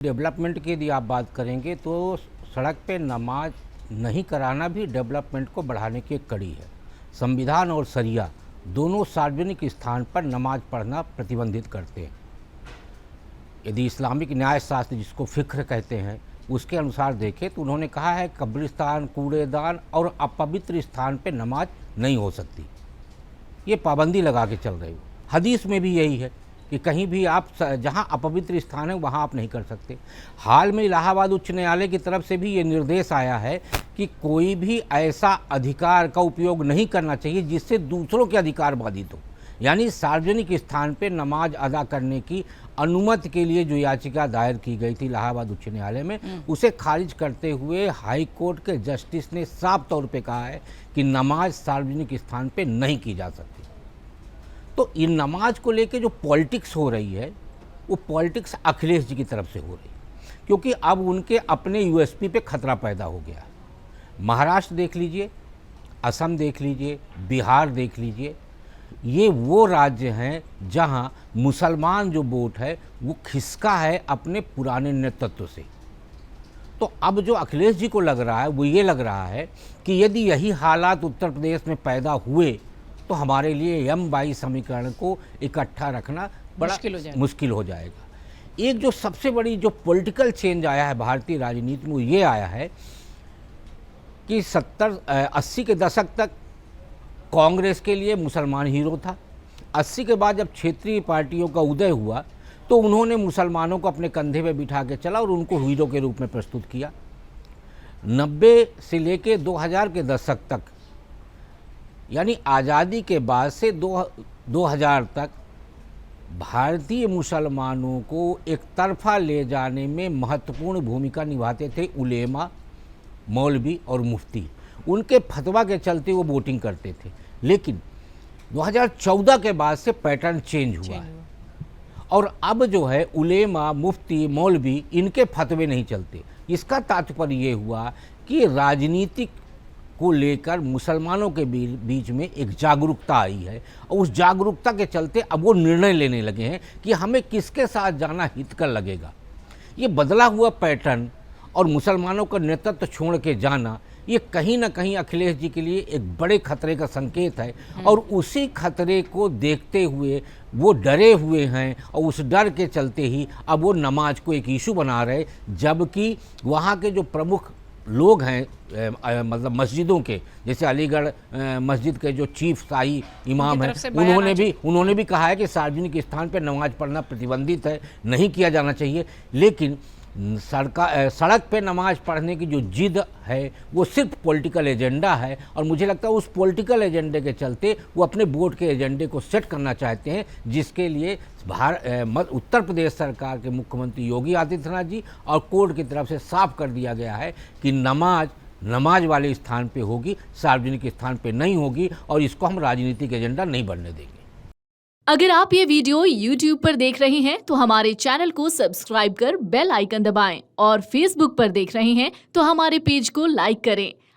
Development की यदि आप बात करेंगे तो सड़क पे नमाज नहीं कराना भी डेवलपमेंट को बढ़ाने की एक कड़ी है। संविधान और शरिया दोनों सार्वजनिक स्थान पर नमाज पढ़ना प्रतिबंधित करते हैं। यदि इस्लामिक न्याय शास्त्र, जिसको फ़िक्र कहते हैं, उसके अनुसार देखें तो उन्होंने कहा है कब्रिस्तान, कूड़ेदान और अपवित्र स्थान पे नमाज नहीं हो सकती। ये पाबंदी लगा के चल रही हो। हदीस में भी यही है कि कहीं भी आप जहां अपवित्र स्थान है वहां आप नहीं कर सकते। हाल में इलाहाबाद उच्च न्यायालय की तरफ से भी ये निर्देश आया है कि कोई भी ऐसा अधिकार का उपयोग नहीं करना चाहिए जिससे दूसरों के अधिकार बाधित हो। यानी सार्वजनिक स्थान पर नमाज अदा करने की अनुमति के लिए जो याचिका दायर की गई थी इलाहाबाद उच्च न्यायालय में, उसे खारिज करते हुए हाई कोर्ट के जस्टिस ने साफ तौर पे कहा है कि नमाज सार्वजनिक स्थान पे नहीं की जा सकती। तो इन नमाज को लेके जो पॉलिटिक्स हो रही है वो पॉलिटिक्स अखिलेश जी की तरफ से हो रही है, क्योंकि अब उनके अपने यूएसपी पे खतरा पैदा हो गया है। महाराष्ट्र देख लीजिए, असम देख लीजिए, बिहार देख लीजिए, ये वो राज्य हैं जहां मुसलमान जो वोट है वो खिसका है अपने पुराने नेतृत्व से। तो अब जो अखिलेश जी को लग रहा है वो ये लग रहा है कि यदि यही हालात उत्तर प्रदेश में पैदा हुए तो हमारे लिए M22 समीकरण को इकट्ठा रखना बड़ा मुश्किल हो जाएगा। एक जो सबसे बड़ी जो पॉलिटिकल चेंज आया है भारतीय राजनीति में, वो ये आया है कि 70-80 के दशक तक कांग्रेस के लिए मुसलमान हीरो था। 80 के बाद जब क्षेत्रीय पार्टियों का उदय हुआ तो उन्होंने मुसलमानों को अपने कंधे पे बिठा के चला और उनको हीरो के रूप में प्रस्तुत किया। 90 से लेके 2000 के दशक तक, यानी आज़ादी के बाद से 2000 तक भारतीय मुसलमानों को एक तरफा ले जाने में महत्वपूर्ण भूमिका निभाते थे उलेमा, मौलवी और मुफ्ती। उनके फतवा के चलते वो वोटिंग करते थे। लेकिन 2014 के बाद से पैटर्न चेंज हुआ है और अब जो है उलेमा, मुफ्ती, मौलवी, इनके फतवे नहीं चलते। इसका तात्पर्य ये हुआ कि राजनीतिक को लेकर मुसलमानों के बीच में एक जागरूकता आई है और उस जागरूकता के चलते अब वो निर्णय लेने लगे हैं कि हमें किसके साथ जाना हितकर लगेगा। ये बदला हुआ पैटर्न और मुसलमानों का नेतृत्व छोड़ के जाना, ये कहीं ना कहीं अखिलेश जी के लिए एक बड़े खतरे का संकेत है और उसी खतरे को देखते हुए वो डरे हुए हैं और उस डर के चलते ही अब वो नमाज को एक इशू बना रहे, जबकि वहाँ के जो प्रमुख लोग हैं मतलब मस्जिदों के, जैसे अलीगढ़ मस्जिद के जो चीफ शाही इमाम हैं, उन्होंने भी कहा है कि सार्वजनिक स्थान पर नमाज पढ़ना प्रतिबंधित है, नहीं किया जाना चाहिए। लेकिन सड़क पे नमाज पढ़ने की जो जिद है वो सिर्फ पॉलिटिकल एजेंडा है और मुझे लगता है उस पॉलिटिकल एजेंडे के चलते वो अपने वोट के एजेंडे को सेट करना चाहते हैं, जिसके लिए उत्तर प्रदेश सरकार के मुख्यमंत्री योगी आदित्यनाथ जी और कोर्ट की तरफ से साफ कर दिया गया है कि नमाज वाले स्थान पे होगी, सार्वजनिक स्थान पे नहीं होगी और इसको हम राजनीतिक एजेंडा नहीं बनने देंगे। अगर आप ये वीडियो YouTube पर देख रहे हैं तो हमारे चैनल को सब्सक्राइब कर बेल आइकन दबाएं और Facebook पर देख रहे हैं तो हमारे पेज को लाइक करें।